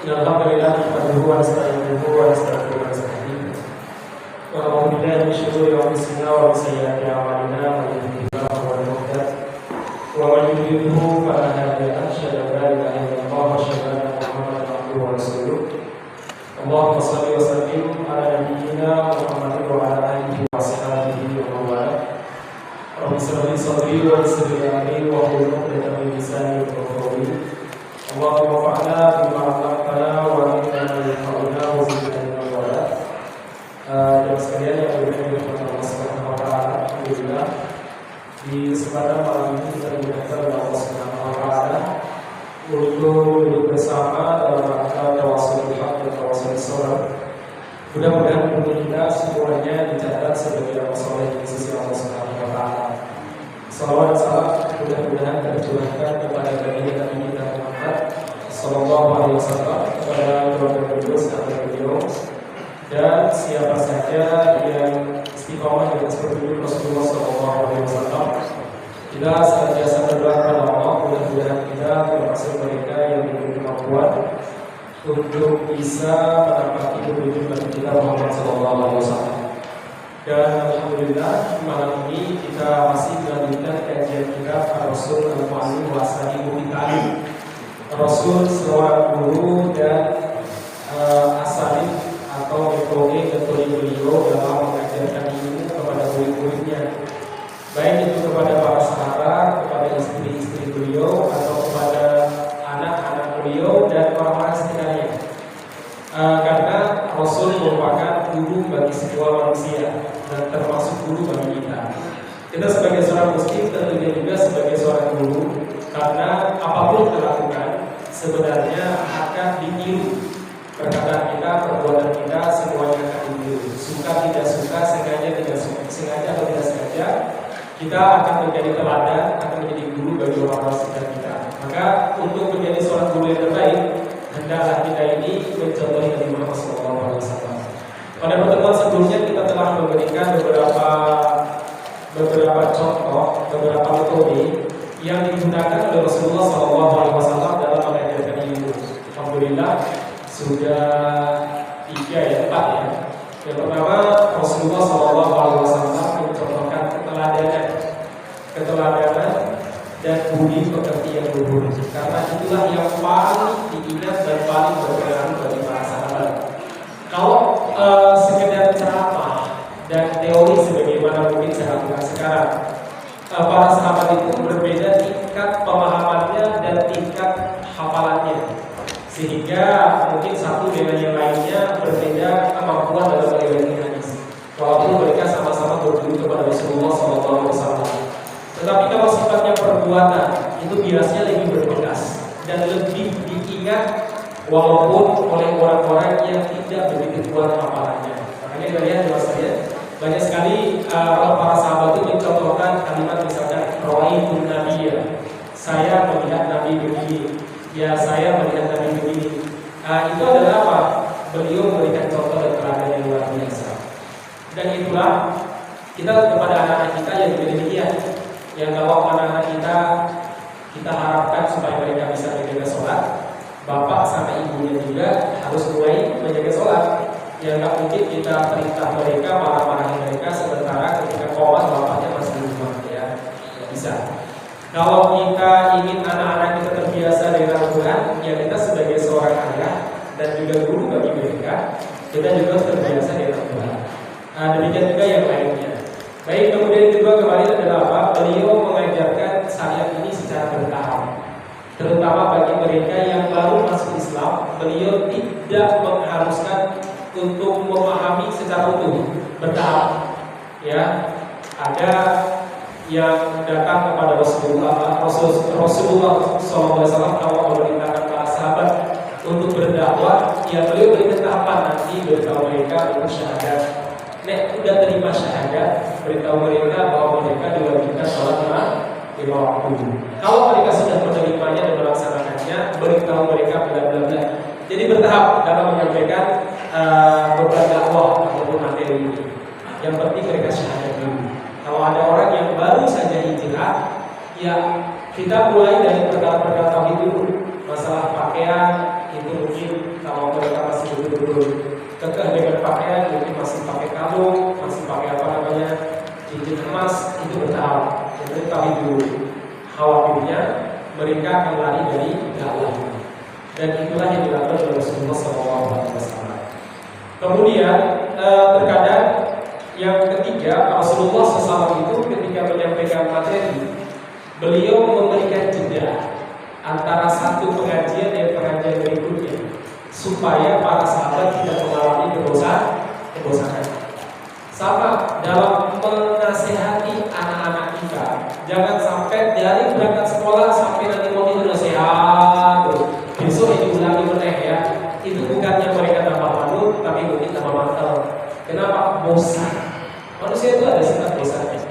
Alhamdulillah nahmaduhu wa nasta'inuhu wa nastaghfiruhu wa nastaghfiruh. Wa na'udzu billahi min shururi anfusina wa min sayyiati a'malina man yahdihillahu huwal muhtadi wa man yudlilhu fala hadiya lahu. Asyhadu an la ilaha illallah wa asyhadu anna Muhammadan abduhu wa rasuluh. Allahumma shalli wa sallim ala nabiyyina Muhammadin wa ala alihi wa ashabihi wa man wala. Rabbi shrah li sadri wa yassir li amri wa hlul 'uqdatam min lisani yafqahu qawli. Allahumma fa'alna bima 'allamtana wa 'allimna ma yanfa'una wa zidna ilman wa la. Jemaah sekalian yang berbahagia Allah Subhanahu wa taala, alhamdulillah di kesempatan malam ini kita dimuliakan oleh Allah Subhanahu wa taala untuk duduk bersama dalam rangka tawasul haq dan tawasul sholat. Mudah-mudahan umur kita semuanya dicatat sebagai amal soleh di sisi Allah Subhanahu wa taala. Salawat dan salam mudah-mudahan tercurahkan kepada baginda Nabi kita Muhammad sallallahu alaihi wasallam, kepada keluarga beliau, sahabat beliau, dan siapa saja yang istiqomah dengan seperti Rasulullah sallallahu alaihi wasallam. Kita senantiasa berdoa kepada Allah, mudah-mudahan kita termasuk mereka yang memiliki kemampuan untuk bisa menapaki kehidupan Nabi kita Muhammad sallallahu alaihi wasallam. Dan alhamdulillah malam ini kita masih melanjutkan kajian kita Rasul Al-Mu'allim wa Asalihu Bitalim. Rasul seorang guru dan asalib atau metode beliau dalam mengajarkan ilmu kepada murid-muridnya, baik itu kepada para sahabat, kepada istri-istri beliau, atau kepada anak-anak beliau dan orang-orang sekitarnya. Karena Rasul merupakan guru bagi semua manusia dan termasuk guru bagi kita. Kita sebagai seorang muslim tentunya juga sebagai seorang guru, karena apapun kita lakukan sebenarnya akan ditiru. Perkataan kita, perbuatan kita, semuanya akan ditiru. Suka tidak suka, sengaja atau tidak sengaja, kita akan menjadi teladan, akan menjadi guru bagi orang-orang sekitar kita. Maka untuk menjadi seorang guru yang terbaik, hendaklah kita ini mencontohi Nabi Muhammad SAW. Pada pertemuan sebelumnya kita telah memberikan beberapa contoh, beberapa metode yang digunakan oleh Rasulullah SAW dalam mengajarkan ilmu. Alhamdulillah sudah 4 ya. Yang pertama, Rasulullah SAW mencontohkan keteladanan dan budi pekerti yang luhur, karena itulah yang paling diingat dan paling berpengaruh bagi para sahabat. Kalau sekedar ceramah dan teori sebagaimana mungkin saya lakukan sekarang, para sahabat itu berbeda tingkat pemahamannya dan tingkat hafalannya, sehingga mungkin satu dengan yang lainnya berbeda kemampuan dalam meriwayatkan hadis, walaupun mereka sama-sama berguru kepada Rasulullah SAW. Tetapi kalau sifatnya perbuatan itu biasanya lebih berbekas dan lebih diingat, walaupun oleh orang-orang yang tidak begitu kuat hafalannya. Makanya kita lihat bahwasanya banyak sekali para sahabat itu mencontohkan kalimat misalkan rawaitun nabiyya, saya melihat Nabi begini, ya saya melihat Nabi begini. Itu adalah apa? Beliau memberikan contoh dan teladan yang luar biasa. Dan itulah kita kepada anak-anak kita yang demikian. Yang kalau anak-anak kita harapkan supaya mereka bisa menjaga sholat, bapak sama ibunya juga harus mulai menjaga sholat. Yang nggak mungkin kita perintah mereka, marah-marahin mereka sementara ketika komat bapaknya masih di rumah, ya nggak bisa. Kalau kita ingin anak-anak kita terbiasa dengan Al-Quran, ya kita sebagai seorang ayah dan juga guru bagi mereka, kita juga terbiasa dengan Al-Quran. Demikian juga yang lainnya. Baik, kemudian juga kemarin adalah apa? Beliau mengajarkan syariat ini secara bertahap. Terutama bagi mereka yang baru masuk Islam, beliau tidak mengharuskan untuk memahami secara utuh, bertahap. Ya, ada yang datang kepada Rasulullah SAW awal memerintahkan para sahabat untuk berdakwah, ya beliau berikan tahapan, nanti beritahu mereka untuk syahadat. Sudah terima syahadat, beritahu mereka bahwa mereka diwajibkan sholat 5 waktu. Kalau mereka sudah menerimanya dan melaksanakannya, beritahu mereka bla-bla-bla. Jadi bertahap dalam menyampaikan beban dakwah ataupun materi ini. Yang penting mereka syahadat dulu. Kalau ada orang yang baru saja hijrah, ya kita mulai dari perkara-perkara tauhid dulu. Masalah pakaian itu mungkin mereka akan lari dari dakwah. Dan itulah yang dilakukan oleh Rasulullah SAW. Kemudian terkadang yang ketiga, Rasulullah SAW itu ketika menyampaikan materi, beliau memberikan jeda antara satu pengajian dan pengajian berikutnya, supaya para sahabat tidak mengalami kebosanan. Sama dalam menasehati anak-anak kita, jangan sampai dari berangkat sekolah sampai nanti mau tidur nasihat, besok diulangi meneh ya. Itu bukannya mereka tambah malu, tapi mungkin tambah mantel. Kenapa? Bosan. Manusia itu ada sifat bosannya.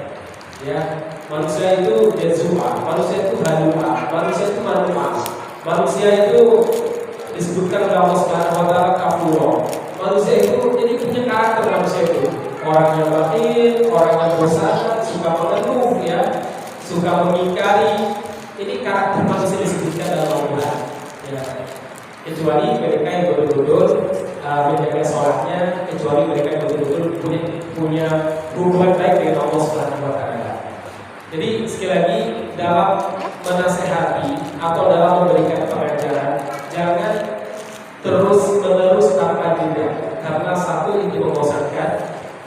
Ya, manusia itu jazua, manusia itu halua, manusia itu manuma, manusia itu disebutkan oleh Allah Subhanahu wa taala kafuro. Manusia itu jadi punya karakter manusia itu. Orang yang batin, orang yang bosan, suka mengeluh ya, suka mengingkari. Ini karakter manusia disebutkan dalam Al-Qur'an. Ya. Kecuali mereka yang betul-betul menjaga sholatnya, kecuali mereka yang betul-betul punya hubungan baik dengan Allah Subhanahu wa taala. Jadi sekali lagi dalam menasehati atau dalam memberikan pengajaran, jangan terus-menerus tanpa jeda, karena satu itu membosankan,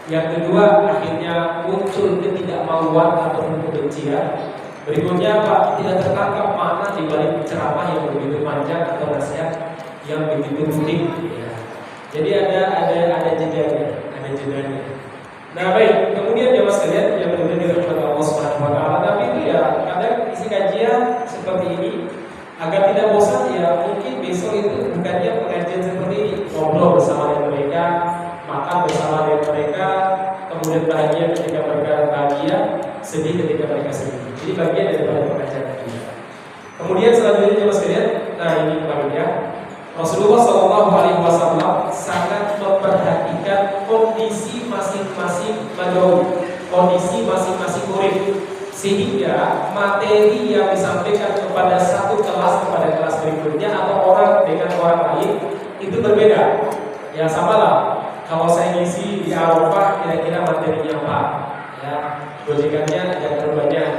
yang kedua akhirnya muncul ketidakmauan ataupun kebencian. Berikutnya Pak, tidak tertangkap makna di balik ceramah yang begitu panjang atau nasihat yang begitu rutin. Ya. Jadi ada jedanya, ada jedanya. Nah baik, kemudian jemaah sekalian yang berada di rahmat Allah Subhanahu wa taala, tapi itu ya kadang isi kajian seperti ini agar tidak bosan ya, mungkin besok itu bukannya pengajian seperti ini, ngobrol bersama dengan mereka, makan bersama dengan mereka, kemudian bahagia ketika mereka bahagia, sedih ketika mereka sedih. Jadi bagian daripada pengajian ini. Kemudian selanjutnya jemaah sekalian, nah ini bagian Rasulullah SAW sangat memperhatikan kondisi masing-masing mad'u, kondisi masing-masing murid, sehingga materi yang disampaikan kepada satu kelas kepada kelas berikutnya atau orang dengan orang lain itu berbeda. Ya sama lah. Kalau saya ngisi di Eropa kira-kira materinya apa? Ya, gojekannya jangan terlalu banyak.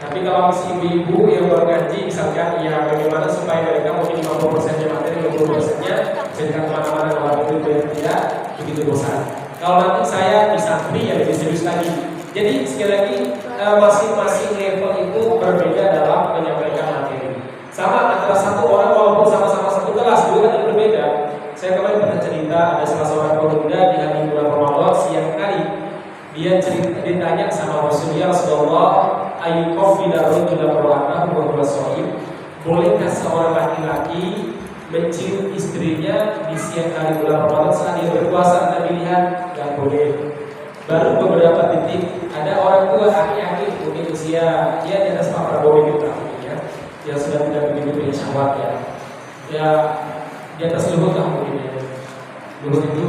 Tapi kalau si ibu-ibu yang bergaji misalkan ya bagaimana supaya mereka mungkin 50%-nya materi, 20%-nya jadikan kemana-mana kalau itu tidak begitu bosan. Kalau nanti saya di santri ya lebih serius lagi. Jadi sekali lagi masing-masing level itu berbeda dalam menyampaikan materi. Sama antara satu orang walaupun sama-sama satu kelas juga kan berbeda. Saya kemarin pernah cerita ada salah seorang pemuda di hari bulan Ramadan siang hari dia ditanya sama Rasulullah ayyuqafila rajula mar'atahu wa huwa shaim, bolehkah seorang laki-laki mencium istrinya di siang hari bulan Ramadan saat dia berpuasa? Nabi lihat enggak boleh. Baru beberapa detik ada orang tua aki-aki mungkin usia dia di atas 40 gitu ya, yang sudah tidak begitu punya syahwat ya. Ya di atas luhur lah mungkin ya. Luhur itu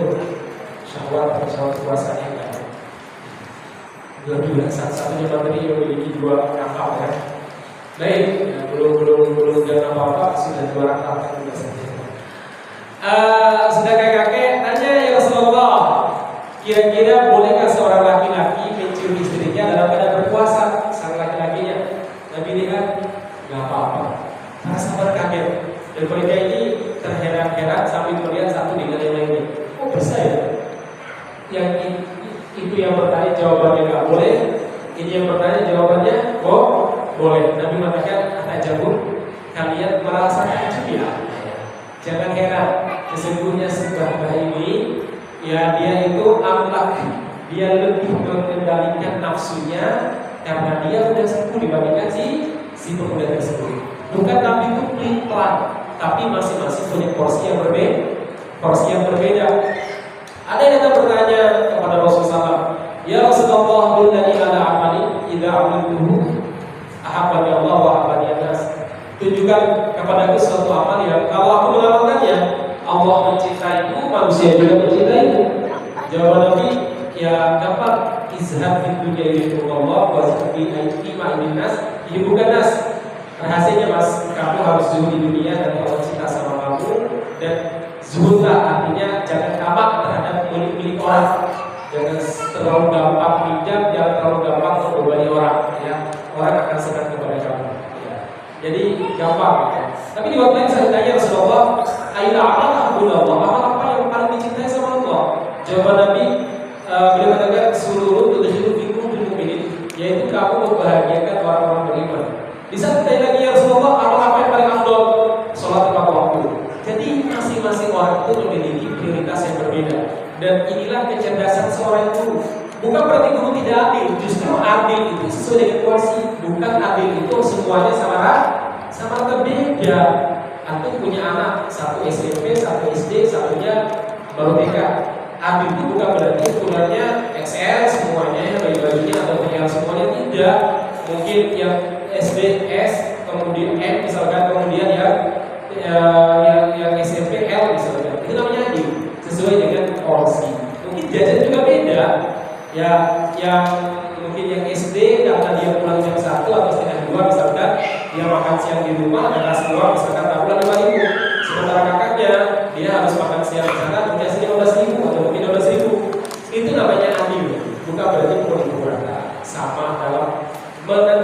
syahwat puasanya enggak. Dua satu-satunya materi yang memiliki dua kapal ya. Baik, ya, belum dan apa-apa sudah dua kapal kan juga saja. Sudah kakek tanya ya Rasulullah, kira-kira bolehkah seorang laki-laki mencium istrinya dalam keadaan berpuasa? Sang laki-lakinya, Nabi lihat nggak apa-apa. Para sahabat kaget dan mereka ini terheran-heran sambil melihat satu dengan yang lainnya. Oh bisa ya? Yang itu yang bertanya jawabannya nggak boleh, ini yang bertanya jawabannya boleh. Nabi mengatakan atajabun, kalian merasa takjub ya? Jangan heran, sesungguhnya si Mbah ini ya dia itu amlak, dia lebih mengendalikan nafsunya karena dia sudah sembuh dibandingkan si pemuda tersebut. Bukan Nabi itu pelin-pelan, tapi masing-masing punya porsi yang berbeda. Ada yang datang bertanya kepada Rasulullah, ya Rasulullah, dullani ala amali idza amiltuhu ahabbani Allah wa ahabbani an-nas. Tunjukkan kepadaku suatu amal yang kalau aku melakukannya Allah mencintaiku, manusia juga mencintaiku. Jawaban Nabi, ya dapat izhab fi dunya illallah wa fi iman nas. Ini bukan nas. Rahasianya Mas, kamu harus zuhud di dunia dan Allah cinta sama kamu, dan zuhudlah artinya jangan tamak terhadap milik orang, jangan terlalu gampang pinjam, jangan terlalu gampang membebani orang, ya. Orang akan senang kepada kamu. Ya. Jadi gampang ya. Tapi di waktu lain saya tanya Rasulullah, aina amal ahabullah, amal apa yang paling dicintai sama Allah? Jawaban Nabi, beliau katakan seluruh tudhiru fikum bil mu'minin, yaitu kamu membahagiakan orang-orang beriman. Di saat ditanya lagi ya Rasulullah, amal apa yang paling afdal? Salat lima waktu. Jadi masing-masing orang itu memiliki prioritas yang berbeda. Dan inilah kecerdasan seorang guru. Bukan berarti guru tidak adil, justru adil itu sesuai dengan porsi. Bukan adil itu semuanya sama berbeda. Antum punya anak, satu SMP, satu SD, satunya baru TK. Adil itu bukan berarti ukurannya XL semuanya, baju-bajunya atau punya semuanya, tidak. Mungkin yang SD S, kemudian M misalkan, kemudian yang SMP L misalkan. Itu namanya adil, sesuai dengan porsi. Mungkin jajan juga beda. Ya, yang mungkin yang SD karena dia pulang jam 1 atau setengah 2 misalkan, dia makan siang di rumah ada kelas 2 misalkan tahunan 5.000. Sementara kakaknya dia harus makan siang di sana mungkin hasilnya 15.000 atau mungkin 12.000. Itu namanya adil, bukan berarti pukul rata. Sama dalam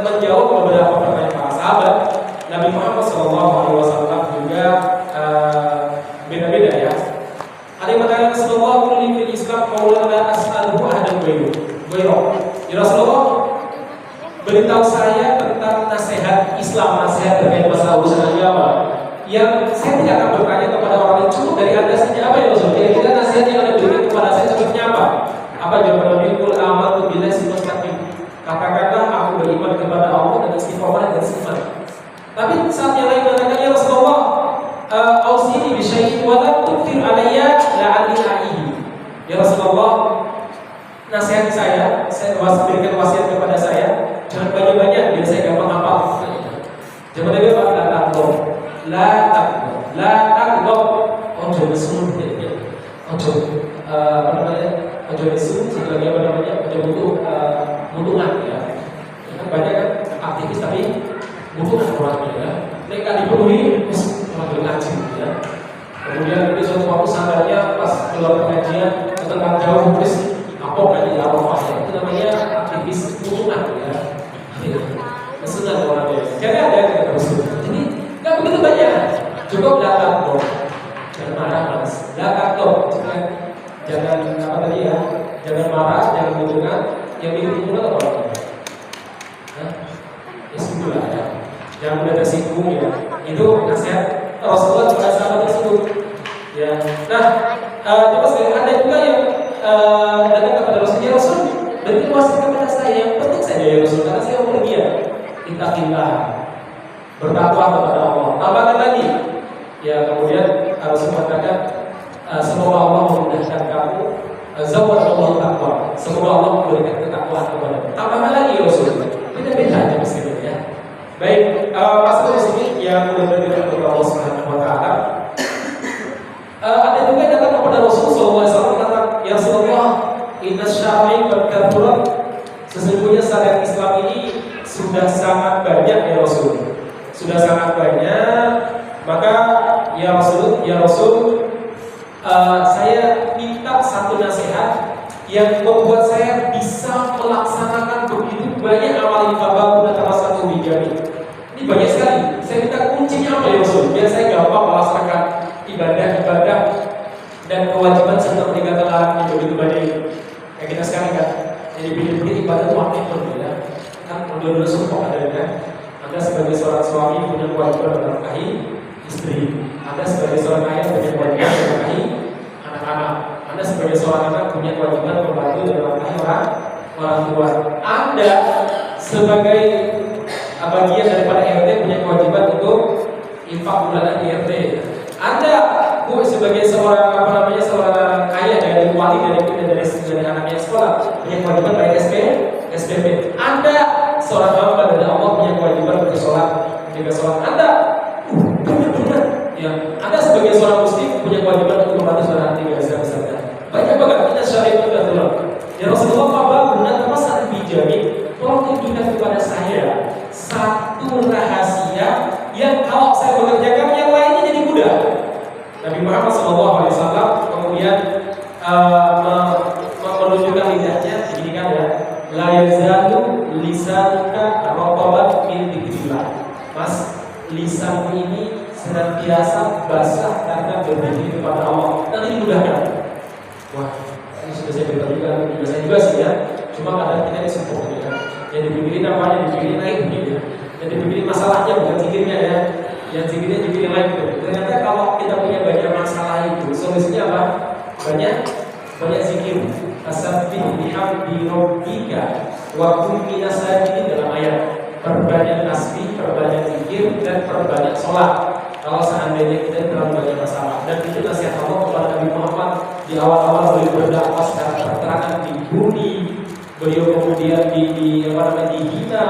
menjawab beberapa pertanyaan para sahabat, Nabi Muhammad SAW juga beda-beda ya. Ada yang mengatakan Rasulullah kulli fil Islam qaulan la as'aluhu ahadan ghairuh. Ya Rasulullah, beritahu saya tentang nasihat Islam, nasihat terkait masalah urusan agama yang saya tidak akan bertanya kepada orang lain, cukup dari Anda saja. Apa ya Rasul? Kira-kira nasihat yang Anda berikan kepada saya cukupnya apa? Apa jawaban Nabi? Qul amantu billahi mustaqim. Katakanlah aku beriman kepada Allah dan istiqomah dan sifat. Tapi saat yang lain mengatakan ya Rasulullah, ausini bi syai'in wa la tukthir alayya la'alli a'ihi. Ya Rasulullah, nasihati saya berikan wasiat kepada saya, jangan banyak-banyak biar saya gampang hafal. Jangan Nabi apa? La takdob. Ojo mesum ya. Ojo apa namanya? Ojo mesum, satu lagi apa namanya? Ojo butuhan ya. Banyak kan aktivis tapi butuhan orangnya ya. Mereka dipenuhi orang ngaji ya. Kemudian di suatu waktu sadarnya pas keluar pengajian tentang jauh terus apa kaji Arafah ya. Itu namanya aktivis butuhan ya. Kesenangan orangnya. Jadi ada yang terus. Jadi nggak begitu banyak. Cukup datang kok. Jangan marah mas. Datang kok. Jangan apa tadi ya. Jangan marah, jangan butuhan. Yang bikin butuhan apa? Ya sudah ya. Jangan mudah tersinggung ya. Itu nasihat Rasulullah kepada sahabat tersebut. Ya. Nah, coba sekali ada juga yang datang kepada Rasulullah, Rasul, berikan wasiat kepada saya yang penting saja ya Rasul, karena saya mau pergi ya. Ittaqillah, bertakwa kepada Allah. Tambahkan lagi, ya kemudian Rasul mengatakan, semoga Allah memudahkan kamu, zawwallahu taqwa, semoga Allah memberikan ketakwaan kepada. Tambahkan lagi ya Rasul, beda-beda aja meskipun ya. Baik, masuk di sini yang benar-benar kepada Allah Subhanahu Wa Taala. Ada juga yang datang kepada Rasulullah SAW mengatakan, ya Rasulullah, inna syara'i qad kathurat. Sesungguhnya syariat Islam ini sudah sangat banyak ya Rasul. Sudah sangat banyak. Maka ya Rasul, saya minta satu nasihat yang membuat saya bisa melaksanakan begitu banyak amal ibadah antara satu bijami. Ini banyak sekali. Saya minta kuncinya apa ya Rasul? Biar saya gampang melaksanakan ibadah dan kewajiban serta meninggalkan larangan yang begitu banyak itu. Kayak kita sekarang kan, jadi pilih-pilih ibadah itu apa yang berbeda? Kan dulu sumpah ada kan? Anda sebagai seorang suami punya kewajiban menafkahi istri. Anda sebagai seorang ayah punya kewajiban menafkahi anak-anak. Anda sebagai seorang anak punya kewajiban membantu dan menafkahi orang tua. Anda sebagai bagian daripada RT punya kewajiban untuk infak bulanan di RT. Anda sebagai seorang seorang ayah dari wali dari anaknya sekolah punya kewajiban bayar SPP. Anda seorang hamba dari Allah punya kewajiban untuk sholat, jaga sholat. Anda benar-benar ya. Anda sebagai seorang muslim punya kewajiban untuk membantu saudara hati misalnya. Banyak banget kita syariat itu aturan. Ya Rasulullah apa guna masalah bijami? Tolong tunjukkan kepada saya satu rahasia yang kalau saya mengerjakan yang lainnya jadi mudah. Nabi Muhammad SAW kemudian menunjukkan lidahnya begini kan ya, la yazalu lisanuka raqaban min dzikrillah. Mas, lisan lisanku ini senantiasa basah karena berzikir kepada Allah. Nanti dimudahkan. Wah, ini sudah saya beritahu juga, saya juga sih ya. Cuma kadang kita disupport ya. Yang dipikirin apa? Yang dipikirin lain gitu. Yang dipikirin masalahnya bukan zikirnya ya. Yang zikirnya dipikirin lain gitu. Ternyata kalau kita punya banyak masalah itu, solusinya apa? Banyak zikir. Tasabbih bihamdi rabbika wa kun minas sajidin dalam ayat. Perbanyak tasbih, perbanyak zikir, dan perbanyak sholat. Kalau seandainya kita terlalu banyak masalah, dan itu nasihat Allah kepada Nabi Muhammad di awal-awal beliau berdakwah secara terang di bumi, beliau kemudian dihina,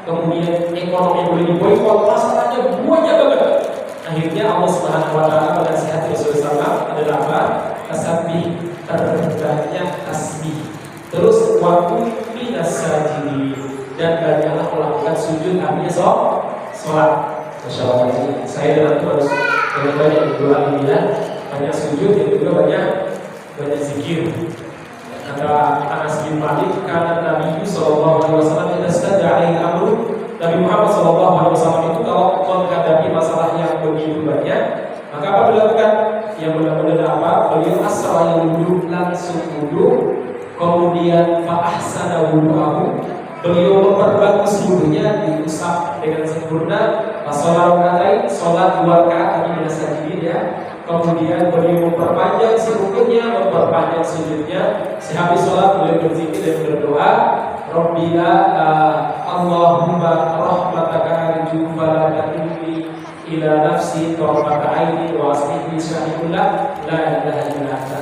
kemudian ekonomi beliau diboikot, masalahnya banyak banget. Akhirnya Allah Subhanahu Wa Taala menasihati Rasulullah SAW adalah apa? Tasbih, perbanyak tasbih. Terus waktu minas sajidin, dan banyaklah melakukan sujud artinya sholat. Masya Allah, saya dengan itu harus banyak berdoa ya, banyak sujud, yang juga banyak zikir. Kata Anas bin Malik, karena Nabi Sallallahu Alaihi Wasallam kita sedang amru, Nabi Muhammad Sallallahu Alaihi Wasallam itu kalau menghadapi masalah yang begitu banyak, maka apa dilakukan? Yang benar-benar apa? Beliau asal yang duduk langsung duduk, kemudian fa'ahsana wudu'ahu, beliau memperbagus wudunya, diusap dengan sempurna. Sholat 2 rakaat tadi bila sajidin ya. Kemudian beliau memperpanjang rukunnya, memperpanjang sujudnya. Sehabis sholat beliau berzikir dan berdoa, Rabbina Allahumma rahmataka arju fala takilni ila nafsi tarfata aini wa aslih li syahidullah la ilaha illa anta.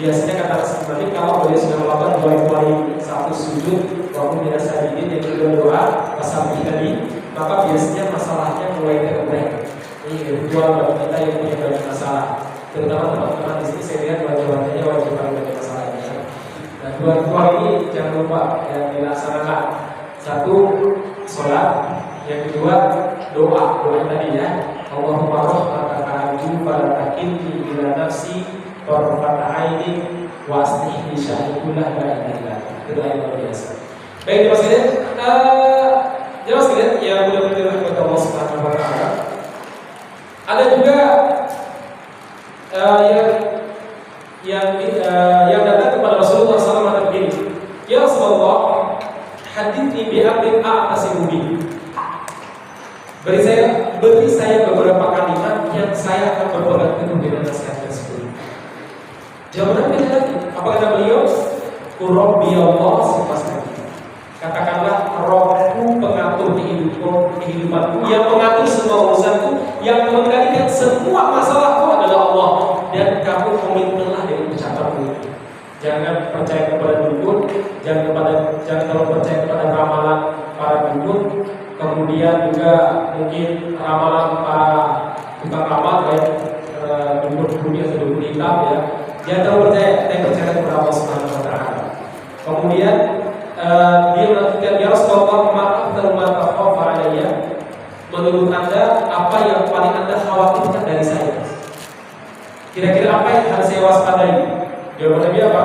Biasanya kata Rasulullah kalau beliau sudah melakukan dua ini, satu sujud, waktu bila sajidin, yang kedua doa, tasbih tadi, maka biasanya masalahnya mulai terobek. Ini kedua bagi kita yang punya banyak masalah, terutama teman-teman di sini saya lihat wajah-wajahnya wajah paling banyak masalahnya. Nah, dua ini jangan lupa yang dilaksanakan. Satu sholat, yang kedua doa tadi ya. Allahumma rahmataka arju fala takilni ila nafsi tarfata aini wa aslih li syahidullah la ilaha illa anta. Itu yang luar biasa. Baik, Mas Gideon, jelas sekalian yang mudah-mudahan kepada Allah Subhanahu Wa Taala. Ada juga yang datang kepada Rasulullah SAW dan begini, ya Rasulullah, hadithni bi'amrin a'tasimu bihi. Beri saya beberapa kalimat yang saya akan berpegang teguh dengan nasihat tersebut. Jawaban Nabi lagi, apa kata beliau? Rabbi Allah sifat. Katakanlah Rohku pengatur kehidupanku, yang mengatur semua urusanku, yang mengendalikan semua masalahku adalah Allah. Dan kamu komitmenlah dengan ucapanmu. Jangan percaya kepada dukun, jangan terlalu percaya kepada ramalan para dukun, kemudian juga mungkin ramalan para tukang ramal ya, dukun bumi atau dukun hitam ya. Jangan terlalu percaya kepada Allah Subhanahu Wa Taala. Kemudian dia melakukan, ya Rasulullah, maaf termata khafa alayya. Menurut Anda apa yang paling Anda khawatirkan dari saya? Kira-kira apa yang harus saya waspadai? Jawaban Nabi apa?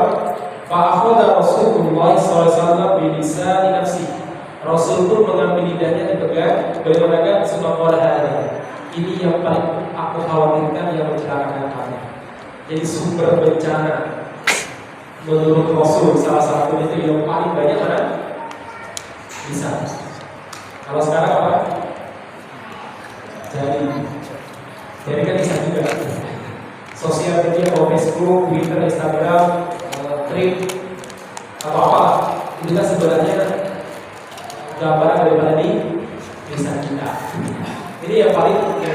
Fa'akhadha Rasulullah SAW bilisani nafsi. Rasul pun mengambil lidahnya dipegang, beliau mengatakan subhanallah hadza. Ini yang paling aku khawatirkan yang mencelakakan kamu. Jadi sumber bencana menurut Rasul salah satu itu yang paling banyak mana? Bisa. Kalau sekarang apa? Jadi kan bisa juga. Sosial media, Facebook, Twitter, Instagram, Thread atau apa? Itu kan sebenarnya gambaran daripada bisa kita. Ini yang paling ada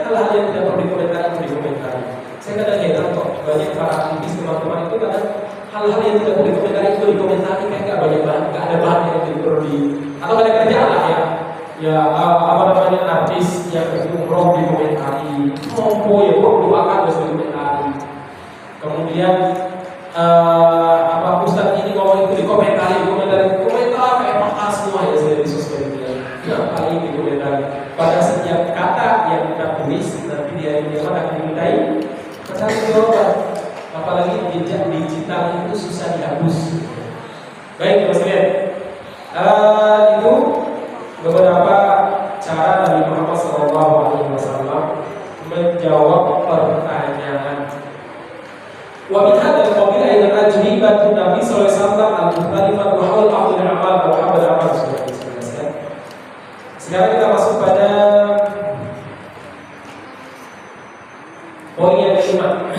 hal-hal yang tidak perlu dikomentari. Saya kadang heran kok banyak para aktivis teman-teman itu kadang hal-hal yang tidak boleh dikomentari itu dikomentari kayak nggak banyak banget, nggak ada bahan yang perlu atau ada kerjaan lah ya apa namanya artis yang umroh dikomentari, ngompo ya doakan harus dikomentari, kemudian ustadz ini ngomong itu dikomentari komentar kayak mahal semua ya saya di sosial media, nggak paling dikomentari. Pada setiap kata yang kita tulis nanti dia akan dimintai pertanggungjawaban. Apalagi jejak digital itu susah dihapus. Baik, Mas Rian. Itu beberapa cara Nabi Muhammad SAW Poin yang kelima,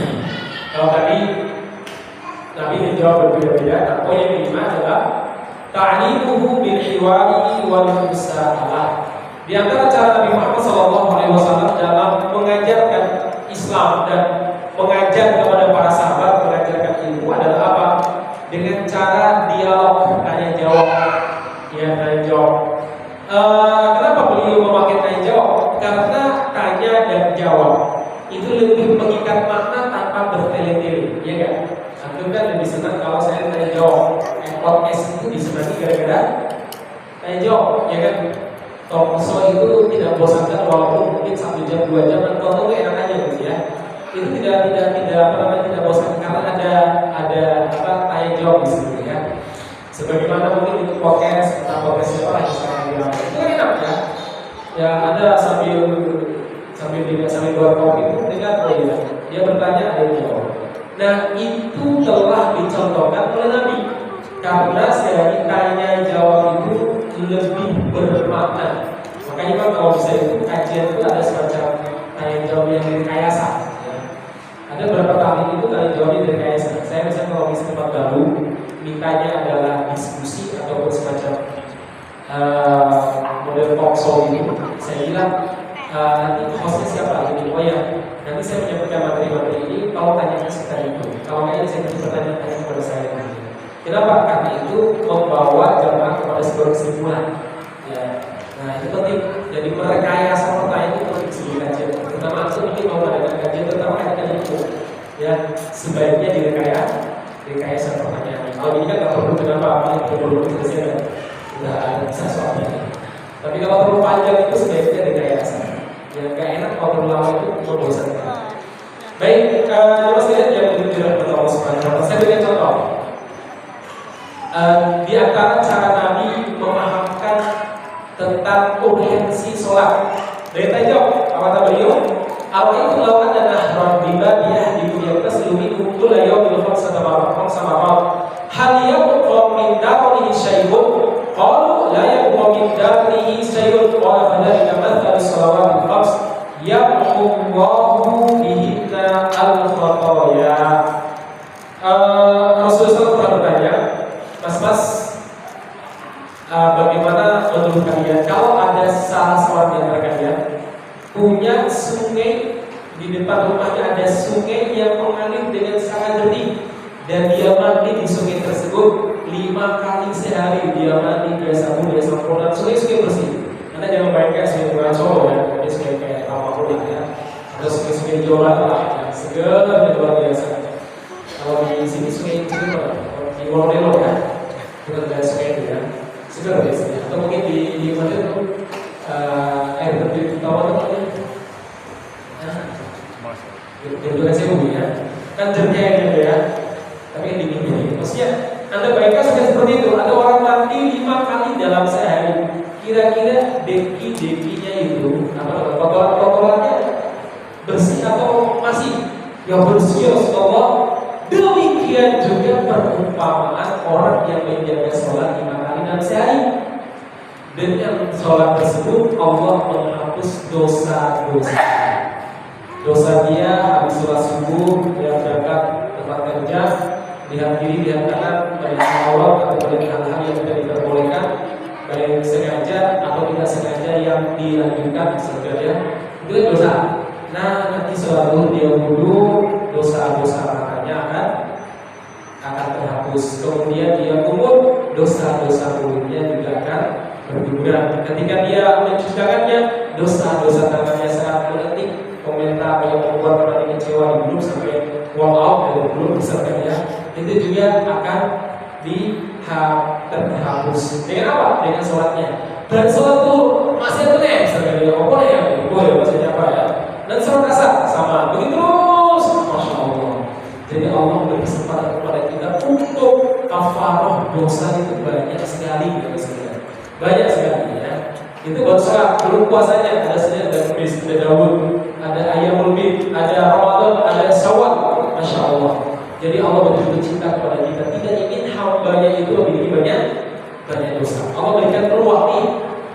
kalau tadi Nabi menjawab berbeda-beda, nah poin yang kelima adalah ta'limuhu bil hiwari wal musahalah. Di antara cara Nabi Muhammad SAW dalam mengajarkan Islam dan mengajar kepada para sahabat, mengajarkan ilmu adalah apa? Dengan cara dialog, tanya jawab. Ya, tanya jawab. Kenapa beliau memakai tanya jawab? Karena tanya dan jawab itu lebih mengikat makna tanpa bertele-tele, ya kan? Antum kan lebih senang kalau saya tanya jawab. Podcast itu disenangi gara-gara tanya jawab, ya kan? Talk show itu tidak bosankan walaupun mungkin 1 jam 2 jam dan tonton enak aja gitu ya. Itu tidak bosan karena ada tanya jawab di sini ya. Sebagaimana mungkin itu podcast tentang podcast siapa yang sekarang bilang itu kan enak ya. Ya ada sambil buat kopi pun dengar dia bertanya ada jawab. Nah itu telah dicontohkan oleh Nabi karena sekali tanya jawab itu lebih bermakna. Makanya kan kalau bisa itu kajian itu ada semacam tanya jawab yang direkayasa. Ya. Ada beberapa kali itu tanya jawabnya direkayasa. Saya misalnya kalau di tempat baru, mintanya adalah diskusi ataupun semacam model talk show itu. Saya bilang nanti hostnya siapa ini? Oh ya, nanti saya menyampaikan materi-materi ini. Kalau tanya sekitar itu, kalau nggak saya kasih pertanyaan kepada saya. Kenapa? Karena itu membawa jamaah kepada sebuah kesimpulan. Ya. Nah itu penting. Jadi merekayasa pertanyaan itu penting sebelum kajian. Pertama itu mungkin mau mengadakan kajian terutama kajian itu. Ya sebaiknya direkayasa pertanyaan. Kalau ini kan nggak perlu kenapa apa yang perlu selesai nggak ada bisa soalnya. Tapi kalau perlu panjang itu sebaiknya direkayasa. Yang nggak enak kalau terlalu lama itu membosankan. Baik, coba saya lihat yang berbicara tentang Allah Subhanahu wa Ta'ala. Saya berikan contoh. Di antara cara Nabi memahamkan tentang urgensi sholat. Dari tajam, apa kata beliau? Awal itu lawan dan nahron bibadiyah di dunia taslumi kumpul ayo bilham sama hal yabqa min dawrihi syai'un qalu la yabqa min dawrihi syai'un qala fadhalika mathal shalawat al-khams yamhu Allahu bihinna al-khataya. Rasulullah pernah bertanya, Mas, bagaimana menurut kalian kalau ada salah seorang di antara kalian punya sungai di depan rumahnya, ada sungai yang mengalir dengan sangat jernih dan dia mandi di sungai tersebut 5 kali sehari, dia mandi, dia sabun, dia sampo, dan sungai bersih. Anda jangan bayangkan sungai Bengawan Solo ya, ini sungai kayak Tapanuli ya, atau sungai Jawa Barat lah, yang segar dan luar biasa. Kalau di sini sungai itu di Wonodolo ya. Kita tidak sungai itu ya, segar biasanya. Atau mungkin di mana itu air terjun utama itu juga saya ya, kan jernih airnya ya, tapi dingin. Maksudnya, Anda bayangkan seperti itu. Ada orang mandi 5 kali dalam sehari. Kira-kira deki-dekinya itu, kotoran-kotorannya bersih atau masih? Yang bersih ya Allah. Demikian juga perumpamaan orang yang menjaga sholat 5 kali dalam sehari. Dengan sholat tersebut Allah menghapus dosa-dosa. Dosa dia habis sholat subuh, dia berangkat tempat kerja, lihat kiri, lihat kanan, baik awal atau baik hal-hal yang tidak diperbolehkan, baik sengaja atau tidak sengaja yang dilanjutkan sengaja, itu dosa. Nah nanti sholat duhur dia wudu, dosa-dosa makanya akan terhapus. Kemudian dia kumur, dosa-dosa mulutnya juga akan berguguran. Ketika dia mencucikannya, dosa-dosa tangannya saat mengetik, komentar yang membuat orang kecewa di grup sampai walk out dari grup misalkan ya, itu juga akan terhapus. Dengan apa? Dengan sholatnya. Dan sholat itu masih ada nih, misalkan dia boleh ya, boleh maksudnya apa ya? Dan sholat asar sama, begitu terus, masya Allah. Jadi Allah beri kesempatan kepada kita untuk kafarah dosa itu banyak sekali, banyak sekali ya. Itu baru sholat, belum puasanya ada Senin, ada Kamis, ada Daud, ada Ayyamul Bid, ada Ramadan, ada Syawal, masya Allah. Jadi Allah betul-betul cinta kepada kita, tidak ingin hambanya itu memiliki banyak dosa. Allah berikan peluang nih,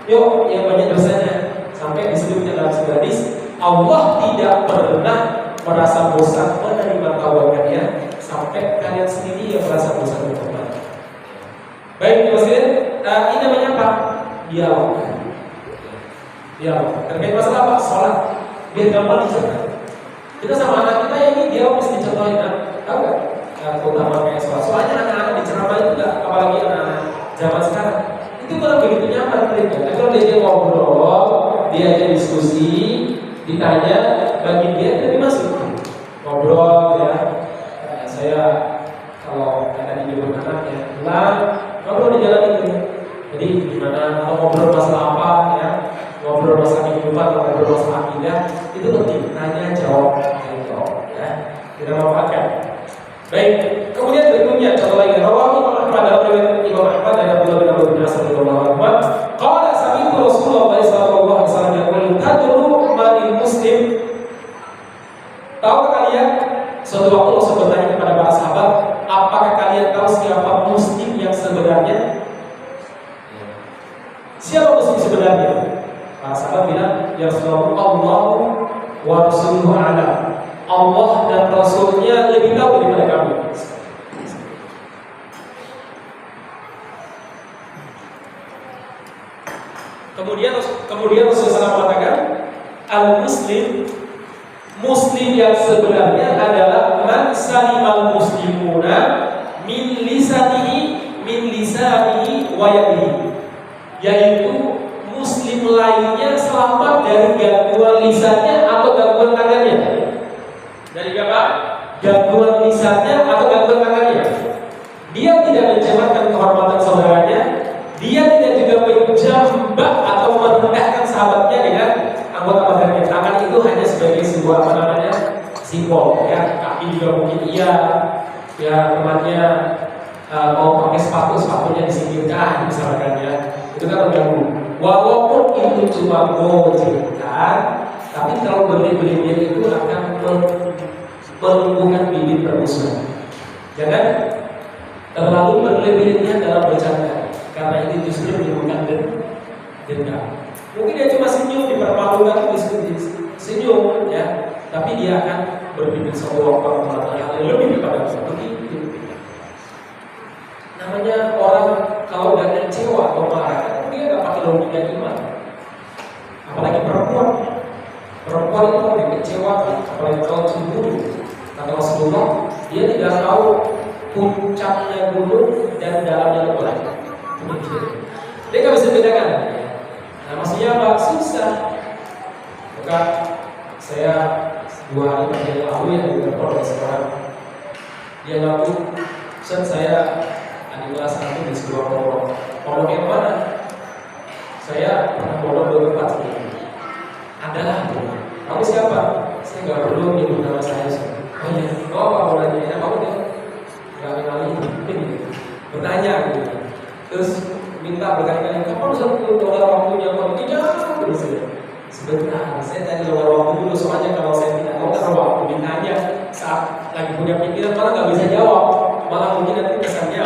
yuk yang banyak dosanya. Sampai disebutnya dalam sebuah hadis, Allah tidak pernah merasa bosan menerima tawagannya, sampai kalian sendiri yang merasa bosan bertobat. Baik, maksudnya ini namanya apa? Dialog. Terkait masalah apa? Sholat. Biar gampang dicerna. Kita sama anak kita ini dia mesti dicontohin, tahu nggak? Terutama kayak sholat. Soalnya anak-anak di ceramah itu nggak, apalagi anak-anak zaman sekarang itu kalau begitu nyaman mereka. Kalau dia ngobrol, dia aja diskusi, ditanya, bagi dia jadi masuk ngobrol ya. Saya kalau ada di jemput anak ya, ngobrol di jalan itu. Jadi gimana? Atau ngobrol masalah apa ya? Ngobrol masalah kehidupan, ngobrol masalah akidah, itu penting. Tanya jawab, ya. Kita manfaatkan. Baik. Kemudian berikutnya contoh lagi. Rawahu Imam Ahmad dalam riwayat Imam Ahmad dan Abdullah bin Amr bin As radhiyallahu anhu. Qala sami'tu Rasulullah sallallahu alaihi wasallam yaqul tadru manil muslim. Tahu kalian? Suatu waktu Rasul bertanya kepada para sahabat, apakah kalian tahu siapa muslim yang sebenarnya? Siapa muslim sebenarnya? Para sahabat bilang, ya Rasulullah, Allah wa Rasuluhu a'lam. Allah dan Rasulnya lebih tahu daripada kami. Kemudian Rasulullah mengatakan, al-muslim, muslim yang sebenarnya adalah man salimal muslimuna min lisanihi wa yadihi, yaitu muslim lainnya selamat dari gangguan lisannya atau gangguan tangannya. Dari apa? Gangguan lisannya atau gangguan tangannya. Dia tidak mencemarkan kehormatan saudaranya, dia tidak juga menjambak atau merendahkan sahabatnya dengan anggota badannya. Tangan itu hanya sebagai sebuah simbol ya. Kaki juga mungkin iya. Ya temannya mau pakai sepatunya disingkirkan misalkan ya. Itu kan mengganggu. Walaupun itu cuma gojekan, tapi kalau berlebihan itu akan menumbuhkan bibit permusuhan. Jangan terlalu berlebihan dalam bercanda, karena itu justru menimbulkan dendam. Mungkin dia cuma senyum, dipermalukan, senyum ya, tapi dia akan berpikir suatu waktu yang lebih daripada begitu. Namanya orang kalau udah kecewa atau marah, dia nggak pakai logika iman. Apalagi perempuan itu kalau dikecewakan, apalagi kalau cemburu. Kata Rasulullah, dia tidak tahu puncaknya gunung dan dalamnya lembah. Dia nggak bisa bedakan. Nah, maksudnya apa? Susah. Maka saya 2 hari yang lalu yang ditelepon oleh seorang, dia ngaku, Ustaz, saya di kelas 1 di sebuah pondok yang mana? Saya pernah pondok 2 tempat. Adalah kamu siapa? Saya nggak perlu nyebut nama saya. Oh iya, apa mau nanya? Kamu dia nggak kenali, bertanya gitu. Terus minta berkali-kali, kapan bisa longgar waktunya? Kamu jauh terus ya. Sebentar, saya tadi longgar waktu dulu, soalnya kalau saya tidak longgar waktu ditanya saat lagi punya pikiran malah nggak bisa jawab, malah mungkin nanti kesannya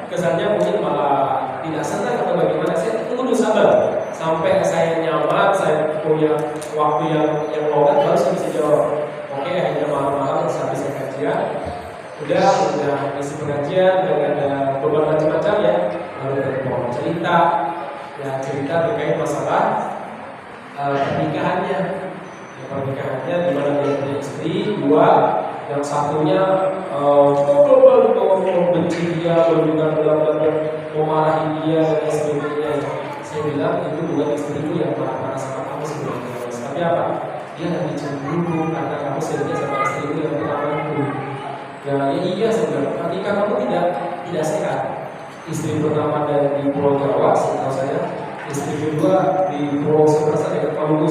kesannya mungkin malah tidak senang atau bagaimana. Saya tunggu dulu, sabar sampai saya nyaman, saya punya waktu yang longgar baru saya bisa jawab. Oke, akhirnya malam-malam habis saya kajian, udah isi pengajian dan ada beberapa macam-macam ya, lalu mau cerita terkait masalah pernikahannya di mana dia punya istri 2, yang satunya membenci dia, memarahi dia dan sebagainya. Saya bilang itu bukan istriku yang marah-marah sama kamu sebenarnya, tapi apa? Dia lagi cemburu karena kamu sebenarnya sama istriku yang pertamaku. Ya iya sebenarnya, ketika kamu tidak sehat. Istri pertama dari Pulau Jawa, setahu saya, istri kedua di Pulau Sumatera dekat Palu.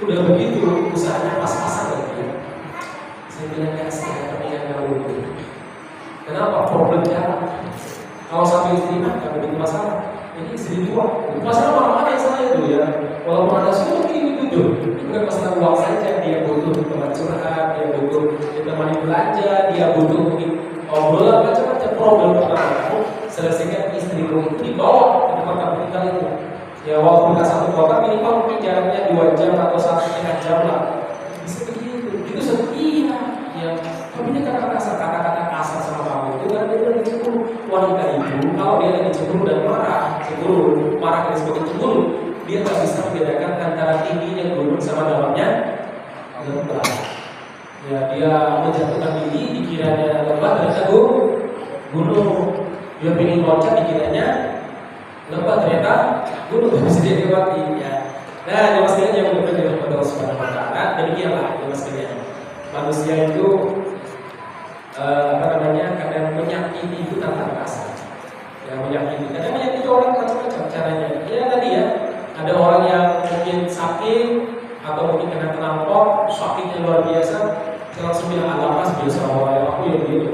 Udah begitu usahanya pas-pasan lagi. Saya bilang ya saya pernikahan kamu itu. Kenapa? Problemnya kalau sampai istri nggak begitu masalah. Ini istri 2. Masalah mana yang salah itu ya. Walaupun ada semua itu bukan masalah uang saja. Dia butuh teman curhat, dia butuh ditemani belanja, dia butuh mungkin obrolan macam-macam. Problem pertama kamu selesaikan istrimu itu dibawa ke tempat kamu tinggal itu. Ya walaupun nggak 1 kota, minimal mungkin jaraknya 2 jam atau 1,5 jam lah. Bisa begitu. cemburu dan marah, cemburu, marah dan sebagainya cemburu, dia nggak bisa membedakan antara tingginya gunung sama dalamnya lembah. Ya, dia menjatuhkan diri, dikiranya lembah ternyata gunung. Dia pengen loncat, dikiranya lembah ternyata gunung, bisa dia lewati. Ya. Nah, jemaah sekalian yang berdoa kepada Allah Subhanahu Wa Taala, demikianlah jemaah sekalian. Manusia itu kadang menyakiti itu tanpa rasa. Ya, menyakiti. Kadang menyakiti orang macam-macam caranya. Ya tadi ya, ada orang yang mungkin sakit atau mungkin kena kenampok, sakitnya luar biasa, langsung bilang alamas biasa orang aku yang gitu.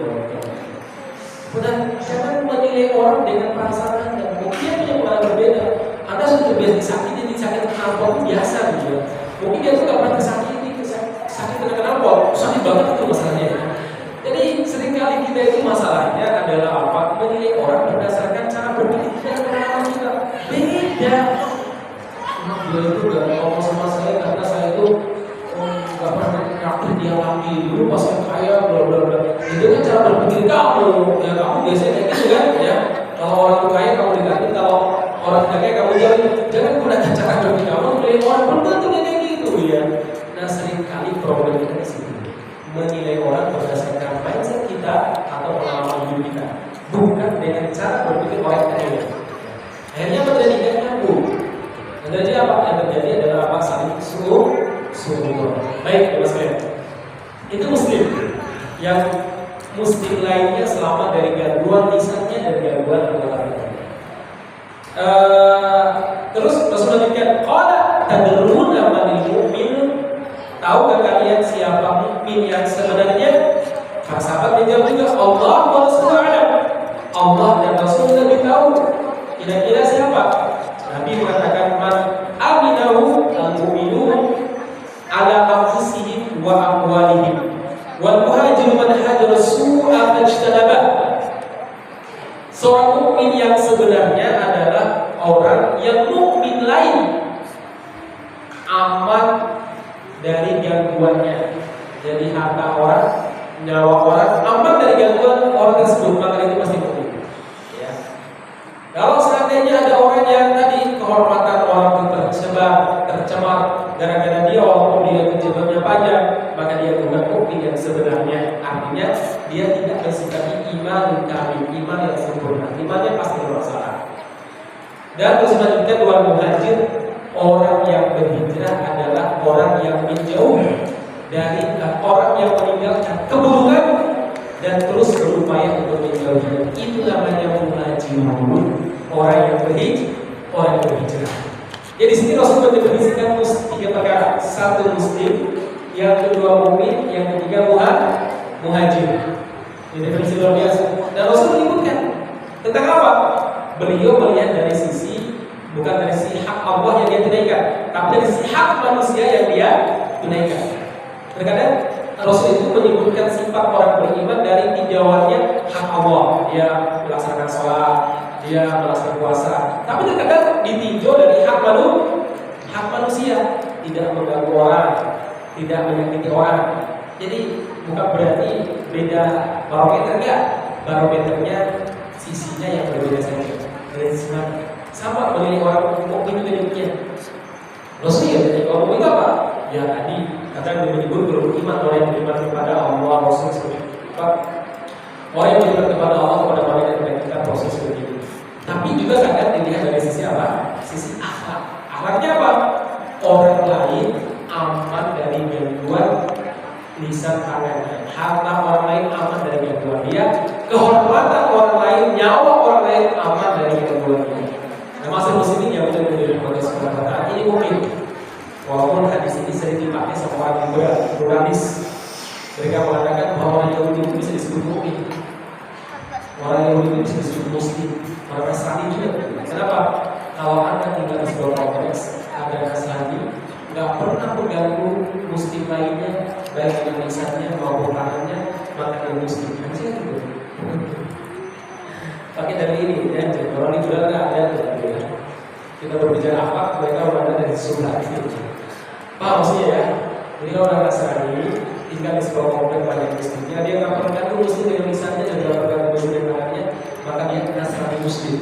Dan jangan menilai orang dengan perasaan Anda. Mungkin dia punya pengalaman berbeda. Anda sudah biasa disakiti, sakit kenampok itu biasa gitu. Mungkin dia tuh nggak pernah sakit kena kenampok, sakit banget itu masalahnya. Jadi seringkali kita itu masalahnya adalah apa? Menilai orang berdasarkan cara berpikir dan pengalaman kita. Beda. Dia itu gak ngomong sama saya karena saya itu gak pernah praktik dialami dulu pas saya kaya, bla bla bla. Itu kan cara berpikir kamu. Ya kamu biasanya kayak gitu kan? Ya. Kalau orang kaya kamu dekatin, kalau orang tidak kaya kamu jauhin. Jangan gunakan cara berpikir kamu menilai orang belum tentu kayak gitu ya. Nah seringkali problem kita di sini. Menilai orang berdasarkan mindset kita atau pengalaman hidup kita, bukan dengan cara berpikir orang lain. Akhirnya terjadi gak nyambung. Jadi apa yang terjadi adalah apa? Saling sungguh. Baik, mas kalian. Itu muslim. Yang muslim lainnya selamat dari gangguan lisannya dan gangguan anggota tubuhnya. Terus Rasulullah menyebutkan, qala tadruna manil mu'min? Tahukah kalian siapa mukmin yang sebenarnya? Para sahabat menjawab juga, Allah wa Rasulullah. Allah dan Rasul lebih tahu. Kira-kira siapa? Nabi mengatakan, man aminahu al-mu'minun ala anfusihim wa amwalihim wal muhajiru man hajara su'a fajtanabah. Seorang mukmin yang sebenarnya adalah orang yang mukmin lain aman dari gangguannya. Jadi harta orang, nyawa orang aman dari gangguan orang tersebut, maka itu pasti mukmin. Ya. Kalau seandainya ada orang yang tadi kehormatan orang itu tercemar gara-gara dia, walaupun dia kejadiannya panjang, maka dia bukan mukmin yang sebenarnya. Artinya dia tidak bersifat iman kamil, iman yang sempurna. Imannya pasti bermasalah. Dan terus melanjutkan dua muhajir. Orang yang berhijrah adalah orang yang menjauh dari orang yang meninggalkan keburukan dan terus berupaya untuk menjauhinya. Itu namanya muhajirun, orang yang berhijrah. Jadi di sini Rasul mendefinisikan tiga perkara: satu muslim, yang kedua mukmin, yang ketiga muhajir. Ini definisi luar biasa. Dan Rasul menyebutkan tentang apa? Beliau melihat dari sisi, bukan dari sisi hak Allah yang dia tunaikan, tapi dari sisi hak manusia yang dia tunaikan. Terkadang Rasul itu menyebutkan sifat orang beriman dari tinjauannya hak Allah. Dia melaksanakan sholat, dia melaksanakan puasa. Tapi terkadang ditinjau dari hak manusia, tidak mengganggu orang, tidak menyakiti orang. Jadi bukan berarti beda barometer, enggak. Barometernya sisinya yang berbeda saja. Dari sisi mana? Sama menilai orang mukmin juga demikian. Rasul ya jadi orang mukmin apa? Ya tadi kata dia menyebut beriman, orang yang beriman kepada Allah, Rasul seperti itu. Orang yang beriman kepada Allah, kepada malaikat dan kita proses seperti itu. Tapi juga kadang dilihat dari sisi apa? Sisi akhlak. Akhlaknya apa? Orang lain aman dari gangguan lisan tangannya, harta orang lain aman dari gangguan dia, kehormatan orang lain, nyawa orang lain aman dari gangguannya. Nah, masa muslimin yang sudah menjadi kepada Subhanahu wa Ta'ala ini mungkin, walaupun hadis ini sering dipakai sama orang yang pluralis, mereka mengatakan bahwa orang Yahudi itu bisa disebut mukmin, orang Yahudi itu bisa disebut muslim, orang Nasrani juga. Kenapa? Kalau Anda tinggal di sebuah kompleks, ada Nasrani, nggak pernah mengganggu muslim lainnya, baik dengan lisannya maupun tangannya, maka dia muslim. Maksudnya itu. Pakai dari ini, ya, orang ini juga nggak ada. Kita berbicara apa, mereka berada dari surga itu. Paham maksudnya ya? Jadi kalau orang Nasrani tinggal di sebuah komplek banyak muslimnya, dia nggak pernah mengganggu muslim dengan lisannya dan nggak pernah mengganggu muslim dengan tangannya, maka dia Nasrani muslim.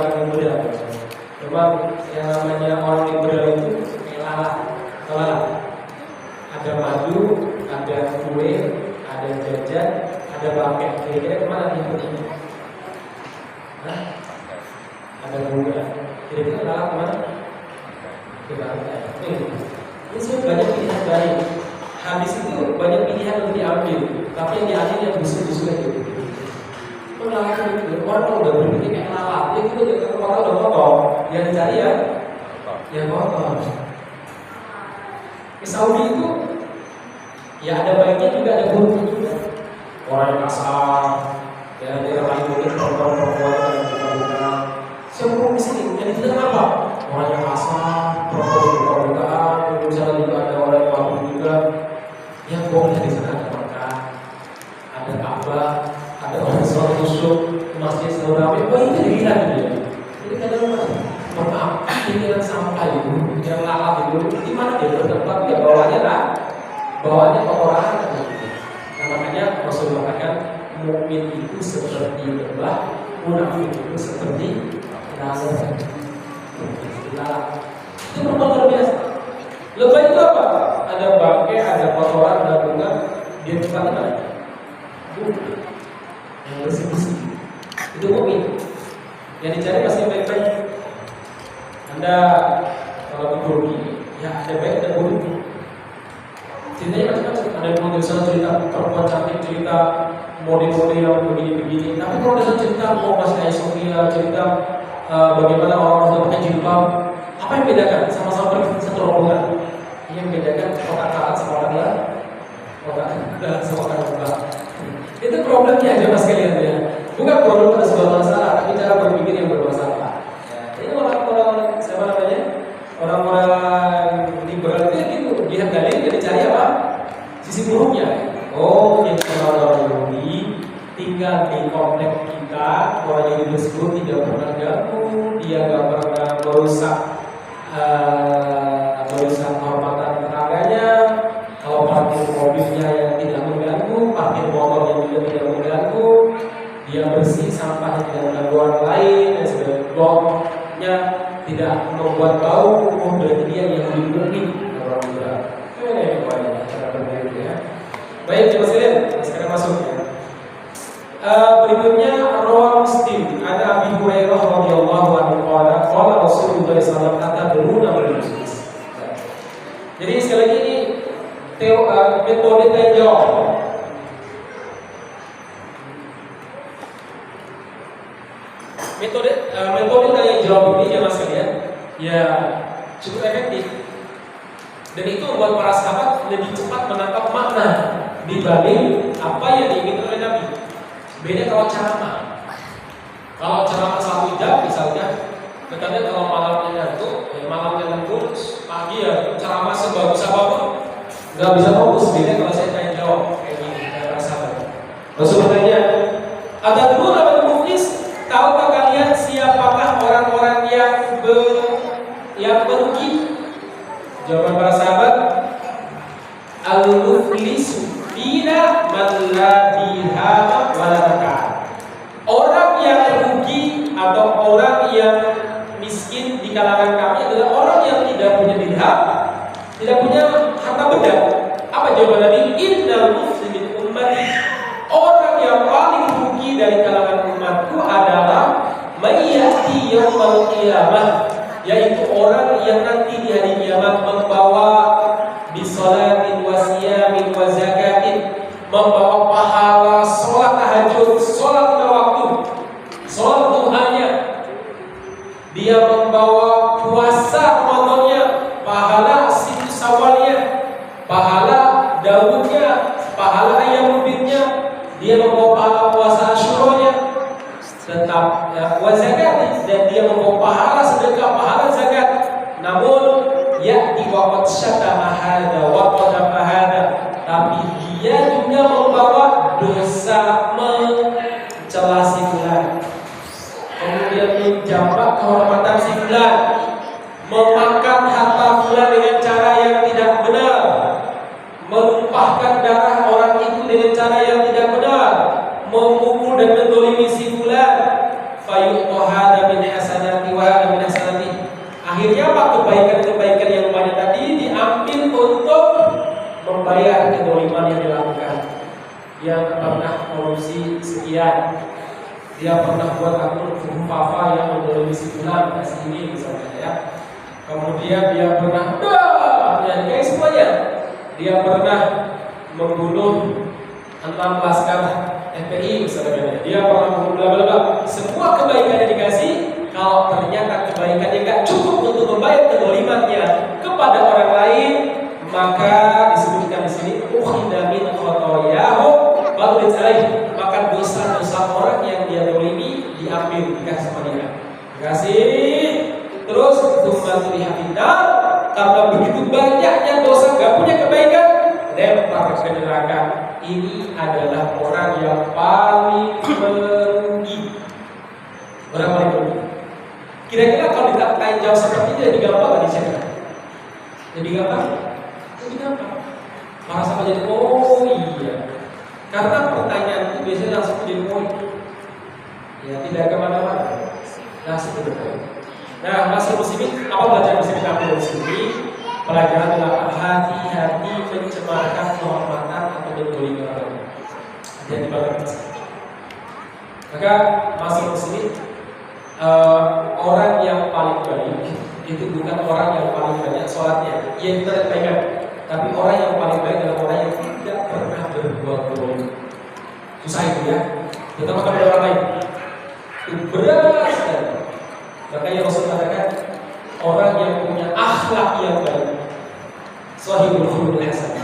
orang liberal. Memang yang namanya orang liberal itu kayak lalat. Ada madu, ada kue, ada jajan, ada paket. Kira-kira kemana inputnya? Ada bunga. Kira-kira lalat kemana? Ke pantai. Ini sebenarnya banyak pilihan baik. Habis itu banyak pilihan untuk diambil, tapi yang diambil yang busuk-busuk aja. Orang kalau udah berpikir kayak lalat, ya gitu ya, kalau udah kotor, yang dicari ya, yang kotor. Di Saudi itu, ya ada baiknya juga ada buruknya juga. Orang yang kasar, ya dia lain mungkin perempuan yang buka-buka. Siapa di sini? Jadi tidak apa? Orang yang kasar, perempuan yang buka-bukaan, misalnya juga ada orang yang mabuk juga. Yang boleh di sana ada makan, ada Ka'bah, ada orang sholat khusyuk, masjid selalu ramai. Wah itu gila dia. Jadi kadang-kadang maaf, pikiran sampah itu, pikiran lalat itu, di mana dia bertempat? Ya bawaannya perorangan. Nah makanya Rasul mengatakan mukmin itu seperti lebah, munafik itu seperti lalat. Itu luar biasa. Lebah itu apa? Ada bangkai, ada kotoran, ada bunga. Dia tempatnya mana? Yang bersih-bersih. Itu mukmin. Yang dicari pasti baik-baik. Anda kalau di Turki, ya ada baik ada buruk. Ceritanya macam-macam. Ada yang mau cerita perempuan cantik, cerita model-model yang begini-begini. Tapi kalau ada cerita mau masih Hagia Sophia, cerita bagaimana orang-orang pakai jilbab. Apa yang bedakan? Sama-sama pergi satu rombongan. Yang membedakan otak kalah sama orang lain, otak kalah sama orang lain. Itu problemnya aja mas kalian ya. Bukan problem pada sebuah masalah, tapi cara berpikir yang bermasalah. Ya, ini orang-orang siapa namanya? Orang-orang liberal itu gitu. Lihat dalil, jadi cari apa? Sisi buruknya. Oh, yang orang Yahudi tinggal di komplek kita, orang Yahudi tersebut tidak pernah ganggu, dia nggak pernah merusak kehormatan tetangganya. Kalau parkir mobilnya yang tidak mengganggu, parkir motor yang juga tidak mengganggu, dia bersih, sampahnya tidak mengganggu orang lain dan sebagainya, bloknya tidak membuat bau, berarti dia yang lebih mungkin orang muda. Ini banyak cara berbeda ya. Baik, coba sekalian, sekarang masuk ya. Berikutnya rawah Muslim, ada Abi Hurairah radhiyallahu anhu qala Rasulullah sallallahu alaihi wasallam atadruna mal bisnis. Jadi sekali lagi ini metode tanya jawab. Metode tanya jawab ini ya mas kalian, ya cukup efektif. Dan itu membuat para sahabat lebih cepat menangkap makna dibanding apa yang diinginkan oleh Nabi. Beda kalau ceramah. Kalau ceramah 1 jam misalnya, katanya kalau malamnya ngantuk, malamnya ngantuk, pagi ya ceramah sebagus apapun nggak bisa fokus. Beda kalau saya tanya jawab kayak gini, kayak sahabat. Rasul bertanya, ada dulu nama muflis, tahukah kalian siapakah orang-orang yang merugi? Jawaban para sahabat, al-muflisu fina man la dirham wa la mata'. Orang yang rugi atau orang yang miskin di kalangan kami adalah orang yang tidak punya dirham, tidak punya harta benda. Apa jawaban Nabi? Innal muslimin ummati. Orang yang paling rugi dari kalangan umatku adalah mayyati yaumal qiyamah, yaitu orang yang nanti di hari kiamat membawa bisolatin wa siyamin wa zakatin, membawa pahala sholat tahajud, sholat lima waktu, sholat duhanya. Dia membawa puasa Ramadannya, pahala situ sawalnya, pahala Daudnya, pahala ayam ubinnya. Dia membawa pahala puasa Asyuranya, tetap ya, wa zakat, dan dia membawa pahala sedekah, pahala zakat. Namun ya di waqt syatama hada wa qadafa hada, tapi dia juga membawa dosa mencela si fulan, kemudian menjambak kehormatan si fulan, memakan harta fulan dengan cara yang tidak benar, menumpahkan darah orang itu dengan cara yang tidak benar, memukul dan mendolimi si fulan. Fayuqtu hada min hasan kedoliman yang dilakukan. Dia pernah korupsi sekian, dia pernah buat akun Fafa yang mendolimi si fulan kasih ini misalnya ya. Kemudian dia pernah kayak semuanya. Dia pernah membunuh 6 laskar FPI misalnya. Dia pernah membunuh bla bla bla. Semua kebaikan yang dikasih, kalau ternyata kebaikannya nggak cukup untuk membayar kedolimannya kepada orang lain, maka disebutkan di sini ukhidha min khotoyahu baru dicari, maka dosa-dosa orang yang dia dolimi diambil dikasih sama dia. Dikasih terus tumbal lihatinda, karena begitu banyaknya dosa gak punya kebaikan, lempar ke neraka. Ini adalah orang yang paling merugi. Orang paling merugi. Kira-kira kalau ditanya jawab seperti ini jadi gampang gak diceritakan? Jadi gampang? Jadi gampang. Malah sama jadi oh iya. Karena pertanyaan itu biasanya langsung jadi poin. Ya tidak kemana-mana. Langsung jadi poin. Nah, masih muslimin, apa pelajaran muslimin aku di sini? Pelajaran adalah hati-hati mencemarkan kehormatan atau mendolimi orang lain. Jadi bagaimana? Maka masih muslimin, orang yang paling baik itu bukan orang yang paling banyak sholatnya. Iya kita kebaikan, tapi orang yang paling baik adalah orang yang tidak pernah berbuat dolim. Susah itu ya. Kita makan dari orang lain. Itu berat sekali. Makanya Rasul katakan orang yang punya akhlak yang baik, shahibul khuluqul hasan,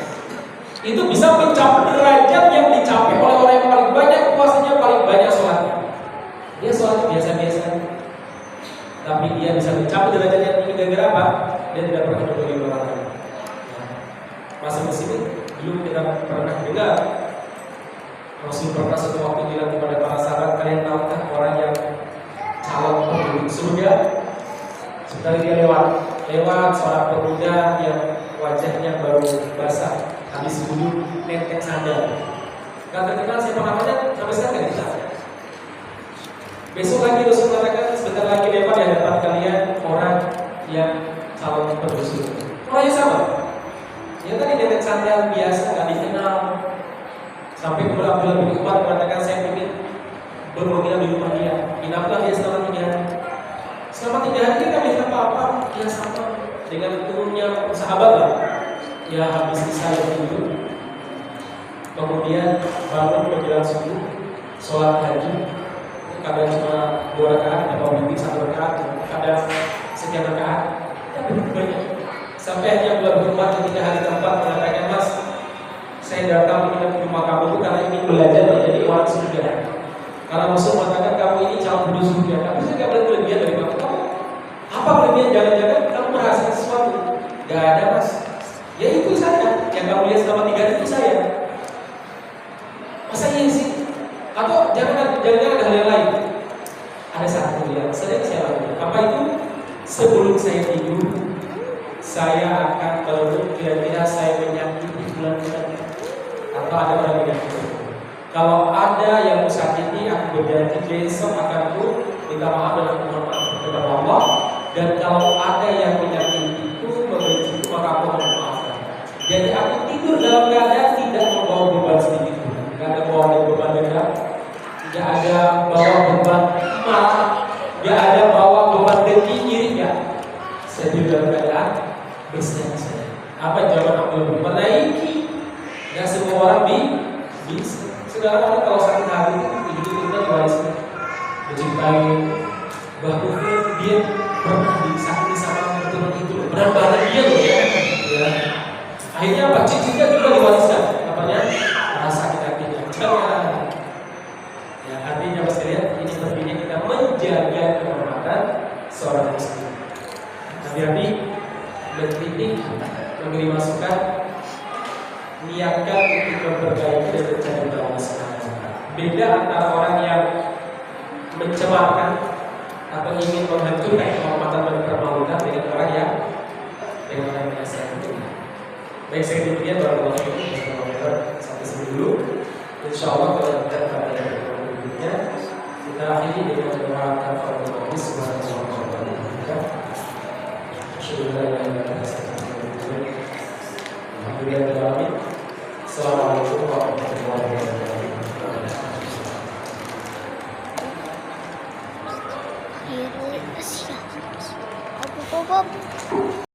itu bisa mencapai derajat yang dicapai oleh orang yang paling banyak puasanya, paling banyak sholatnya. Dia sholat biasa-biasa, tapi dia bisa mencapai derajat yang tinggi gara-gara apa? Dia tidak pernah mendolimi orang lain. Masih muslimin, belum kita pernah dengar Rasul pernah suatu waktu bilang kepada para sahabat, kalian tahukah orang yang calon penduduk surga? Sebentar dia lewat seorang pemuda yang wajahnya baru basah, habis duduk netek sandal. Gak terkenal siapa namanya sampai sekarang gak ditahu. Besok lagi Rasul katakan sebentar lagi lewat di hadapan kalian orang yang calon penduduk surga. Orangnya sama. Dia tadi netek sandal biasa gak dikenal. Sampai bulan-bulan bin Umar mengatakan saya ingin bermukim di rumah dia. Inaplah dia selama 3 hari. Selama 3 hari dia tidak bisa apa-apa. Dia sama dengan umumnya sahabat lah. Dia habis isya tidur, kemudian bangun menjelang subuh, sholat haji. Kadang cuma 2 rakaat, atau mungkin 1 rakaat, kadang sekian rakaat. Tapi banyak. Sampai hanya bulan Umar ketika hari keempat mengatakan, Mas, saya datang ke rumah kamu itu karena ingin belajar menjadi orang surga. Karena Rasul mengatakan kamu ini calon penduduk surga, tapi saya tidak boleh kelebihan dari kamu. Apa kelebihan? Jangan-jangan kamu merasa sesuatu? Gak ada, Mas. Ya itu saya. Yang kamu lihat selama 3 hari itu saya. Masa iya sih? Atau jangan ada hal yang lain. Ada satu yang sering saya lakukan. Apa itu? Sebelum saya tidur, saya akan bangun kira-kira saya menyakiti bulan-bulan. Atau ada orang yang kalau ada yang sakiti, aku berjanji besok akan minta maaf dan aku mohon maaf kepada Allah. Dan kalau ada yang menyakitiku, membenci, maka aku mohon maafkan. Jadi aku tidur dalam keadaan tidak membawa beban sedikit pun. Tidak ada bawa beban dendam, tidak ada bawa beban marah, tidak ada bawa beban dengki iri. Saya tidur dalam keadaan bersenang-senang. Apa jawaban aku lebih menaiki? Ya semua orang bisa. Sekarang orang kalau sakit hati itu kita diwariskan, mencintai, bahkan dia pernah disakiti sama keturunan itu, benar banget dia loh ya. Akhirnya apa? Cicitnya juga diwariskan. Apanya? Rasa sakit hatinya. Jangan. Ya artinya mas kalian ini pentingnya kita menjaga kehormatan seorang muslim. Hati-hati mengkritik, memberi masukan, niatkan untuk memperbaiki dan mencari Allah SWT. Beda antara orang yang mencemarkan atau ingin menghancurkan kehormatan dan permalukan dengan orang yang biasa. Baik, saya demikian barakallahu fiikum. Sampai sini dulu. Insyaallah kalau kita pada yang berikutnya kita akhiri dengan doa kafarat majelis subhanallahi wa bihamdihi. Asyhadu an la ilaha illallah wa asyhadu anna Muhammadan rasulullah.